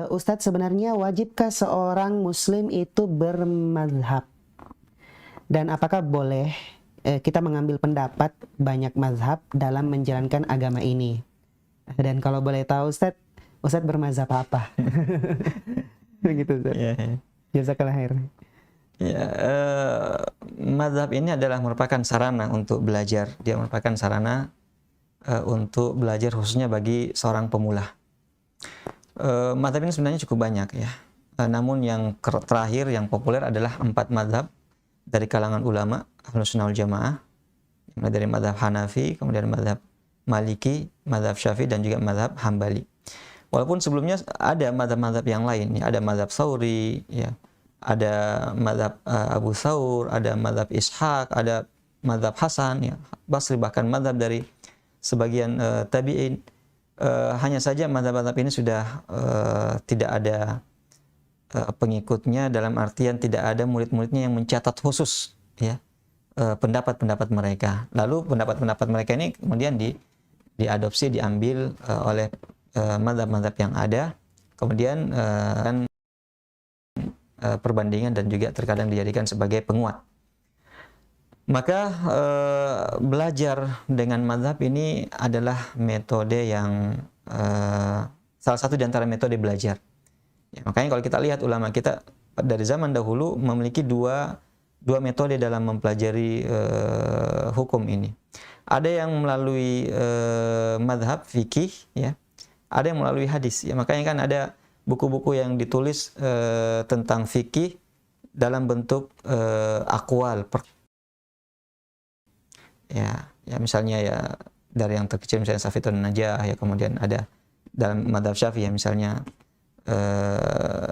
Ustadz, sebenarnya wajibkah seorang muslim itu bermazhab? Dan apakah boleh kita mengambil pendapat banyak mazhab dalam menjalankan agama ini? Dan kalau boleh tahu Ustadz bermazhab apa? Begitu Ustadz. Ya, Jazakallah khair. ya, mazhab ini adalah merupakan sarana untuk belajar. Dia merupakan sarana untuk belajar khususnya bagi seorang pemula. Mazhab ini sebenarnya cukup banyak ya. Namun yang terakhir yang populer adalah 4 mazhab dari kalangan ulama Ahlus Sunnah wal Jamaah, mulai dari mazhab Hanafi, kemudian mazhab Maliki, mazhab Syafi'i, dan juga mazhab Hambali. Walaupun sebelumnya ada mazhab-mazhab yang lain, ya, ada mazhab Tsauri, ya, ada mazhab Abu Thawr, ada mazhab Ishaq, ada mazhab Hasan, ya, Basri, bahkan mazhab dari sebagian tabi'in. Hanya saja mazhab-mazhab ini sudah tidak ada pengikutnya, dalam artian tidak ada murid-muridnya yang mencatat khusus ya pendapat-pendapat mereka. Lalu pendapat-pendapat mereka ini kemudian diadopsi, diambil oleh mazhab-mazhab yang ada, kemudian perbandingan dan juga terkadang dijadikan sebagai penguat. Maka belajar dengan mazhab ini adalah metode yang salah satu di antara metode belajar. Ya, makanya kalau kita lihat ulama kita dari zaman dahulu memiliki dua metode dalam mempelajari hukum ini. Ada yang melalui mazhab fikih, ya, ada yang melalui hadis. Ya, makanya kan ada buku-buku yang ditulis tentang fikih dalam bentuk aqwal. Ya, misalnya ya dari yang terkecil misalnya Safitun Najah, ya, kemudian ada dalam mazhab Syafi'i ya, misalnya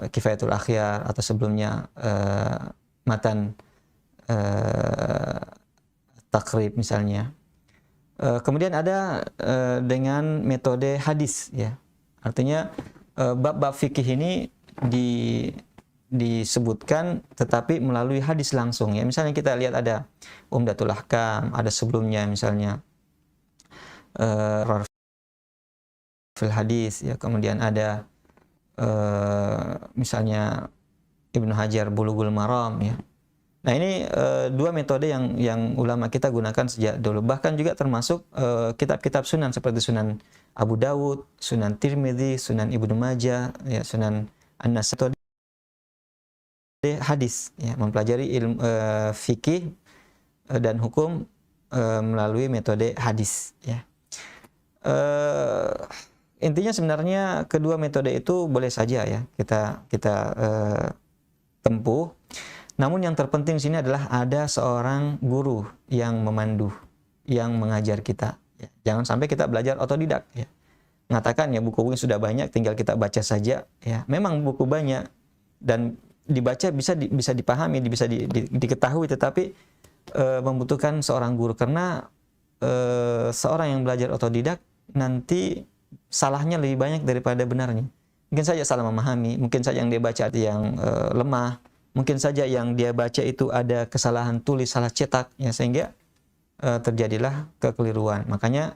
Kifayatul Akhyar, atau sebelumnya Matan Takrib misalnya. Kemudian ada dengan metode hadis ya. Artinya bab-bab fikih ini disebutkan tetapi melalui hadis langsung ya. Misalnya kita lihat ada Umdatul Ahkam, ada sebelumnya misalnya fil hadis ya, kemudian ada misalnya Ibnu Hajar Bulughul Maram ya. Nah ini dua metode yang ulama kita gunakan sejak dulu. Bahkan juga termasuk kitab-kitab sunan seperti Sunan Abu Dawud, Sunan Tirmidzi, Sunan Ibnu Majah, ya, Sunan An-Nasai, hadis ya, mempelajari ilmu fikih dan hukum melalui metode hadis ya. Intinya sebenarnya kedua metode itu boleh saja ya kita tempuh. Namun yang terpenting di sini adalah ada seorang guru yang memandu, yang mengajar kita. Ya. Jangan sampai kita belajar otodidak. Ya. Mengatakan ya buku-buku sudah banyak, tinggal kita baca saja. Ya, memang buku banyak dan dibaca bisa dipahami, bisa diketahui, tetapi membutuhkan seorang guru, karena seorang yang belajar otodidak nanti salahnya lebih banyak daripada benarnya. Mungkin saja salah memahami, mungkin saja yang dia baca yang lemah, mungkin saja yang dia baca itu ada kesalahan tulis, salah cetak, ya, sehingga terjadilah kekeliruan. Makanya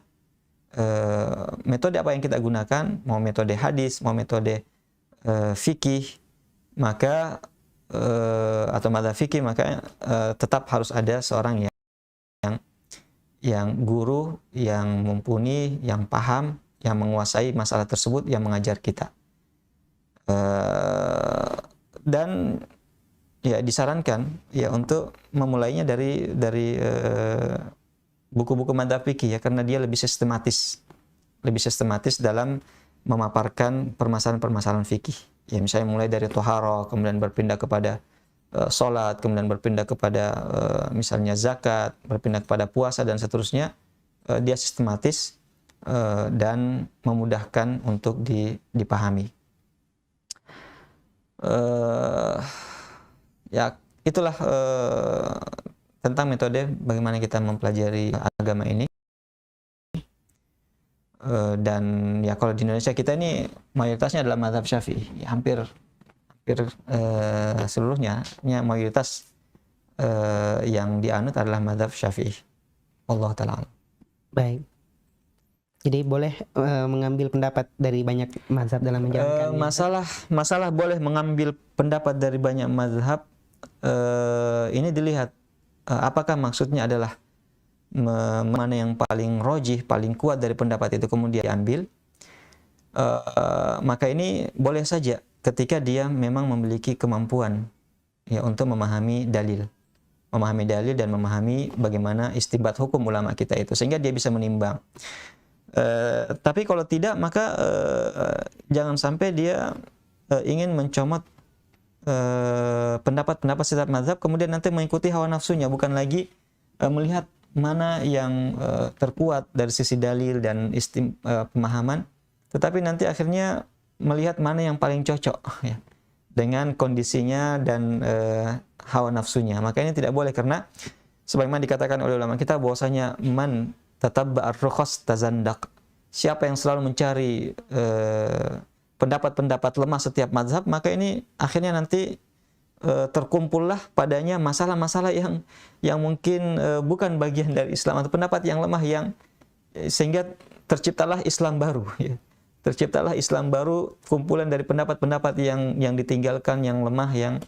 metode apa yang kita gunakan, mau metode hadis, mau metode fikih, maka atau mazhab fikih, maka tetap harus ada seorang yang guru, yang mumpuni, yang paham, yang menguasai masalah tersebut, yang mengajar kita. Dan ya disarankan ya untuk memulainya dari buku-buku mazhab fikih ya, karena dia lebih sistematis dalam memaparkan permasalahan-permasalahan fikih. Ya, misalnya mulai dari thaharah, kemudian berpindah kepada salat, kemudian berpindah kepada misalnya zakat, berpindah kepada puasa dan seterusnya. Dia sistematis dan memudahkan untuk dipahami. Ya, itulah tentang metode bagaimana kita mempelajari agama ini. Dan ya kalau di Indonesia kita ini mayoritasnya adalah mazhab Syafi'i, ya, hampir seluruhnya mayoritas yang dianut adalah mazhab Syafi'i. Allah taala. Baik. Jadi boleh mengambil pendapat dari banyak mazhab dalam menjalankan Masalah boleh mengambil pendapat dari banyak mazhab, ini dilihat apakah maksudnya adalah mana yang paling rojih, paling kuat dari pendapat itu kemudian diambil. Maka ini boleh saja ketika dia memang memiliki kemampuan ya untuk memahami dalil dan memahami bagaimana istinbat hukum ulama kita itu, sehingga dia bisa menimbang. Tapi kalau tidak, maka jangan sampai dia ingin mencomot pendapat-pendapat setiap mazhab kemudian nanti mengikuti hawa nafsunya, bukan lagi melihat mana yang terkuat dari sisi dalil dan pemahaman, tetapi nanti akhirnya melihat mana yang paling cocok ya, dengan kondisinya dan hawa nafsunya. Maka ini tidak boleh, karena sebagaimana dikatakan oleh ulama kita bahwasanya man tatabba ar-rukhas tazandak. Siapa yang selalu mencari pendapat-pendapat lemah setiap mazhab, maka ini akhirnya nanti terkumpullah padanya masalah-masalah yang mungkin bukan bagian dari Islam, atau pendapat yang lemah yang sehingga terciptalah Islam baru ya. Terciptalah Islam baru, kumpulan dari pendapat-pendapat yang ditinggalkan, yang lemah, yang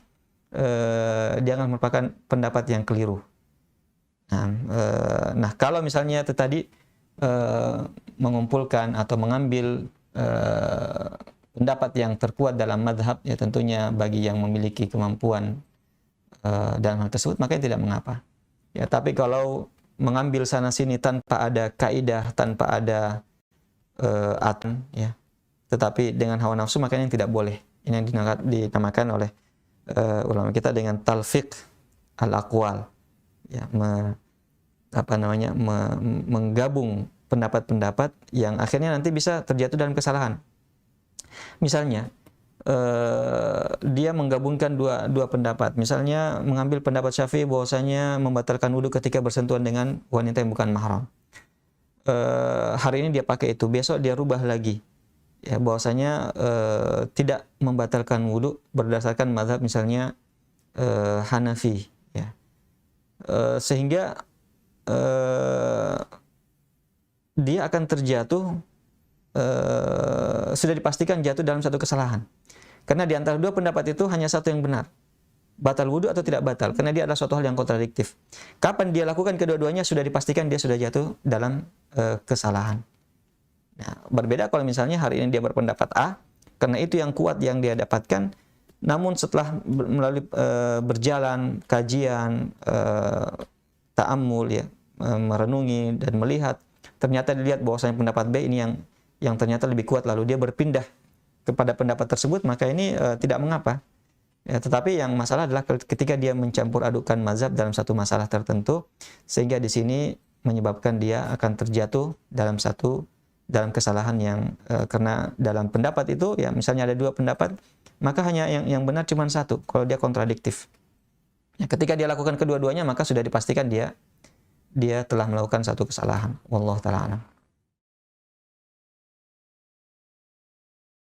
dianggap merupakan pendapat yang keliru. Nah, kalau misalnya itu tadi mengumpulkan atau mengambil pendapat yang terkuat dalam madhab, ya tentunya bagi yang memiliki kemampuan dalam hal tersebut, maka tidak mengapa. Ya, tapi kalau mengambil sana sini tanpa ada kaidah, tanpa ada aturan, ya, tetapi dengan hawa nafsu, maka ini tidak boleh. Ini yang dinamakan oleh ulama kita dengan talfiq al-aqwal, ya, menggabung pendapat-pendapat yang akhirnya nanti bisa terjatuh dalam kesalahan. Misalnya dia menggabungkan dua pendapat. Misalnya mengambil pendapat Syafi'i bahwasanya membatalkan wudhu ketika bersentuhan dengan wanita yang bukan mahram. Hari ini dia pakai itu, besok dia rubah lagi, ya, bahwasanya tidak membatalkan wudhu berdasarkan mazhab misalnya Hanafi, ya. Sehingga dia akan terjatuh, sudah dipastikan jatuh dalam satu kesalahan, karena di antara dua pendapat itu hanya satu yang benar, batal wudhu atau tidak batal, karena dia adalah suatu hal yang kontradiktif. Kapan dia lakukan kedua-duanya, sudah dipastikan dia sudah jatuh dalam kesalahan. Nah, berbeda kalau misalnya hari ini dia berpendapat A, karena itu yang kuat yang dia dapatkan, namun setelah melalui berjalan kajian, ta'ammul, ya, merenungi dan melihat, ternyata dilihat bahwasanya pendapat B ini yang ternyata lebih kuat, lalu dia berpindah kepada pendapat tersebut, maka ini tidak mengapa. Ya, tetapi yang masalah adalah ketika dia mencampur adukan mazhab dalam satu masalah tertentu, sehingga di sini menyebabkan dia akan terjatuh dalam kesalahan yang karena dalam pendapat itu, ya, misalnya ada dua pendapat, maka hanya yang benar cuma satu kalau dia kontradiktif. Ya, ketika dia lakukan kedua-duanya, maka sudah dipastikan dia telah melakukan satu kesalahan. Wallahu ta'ala a'lam.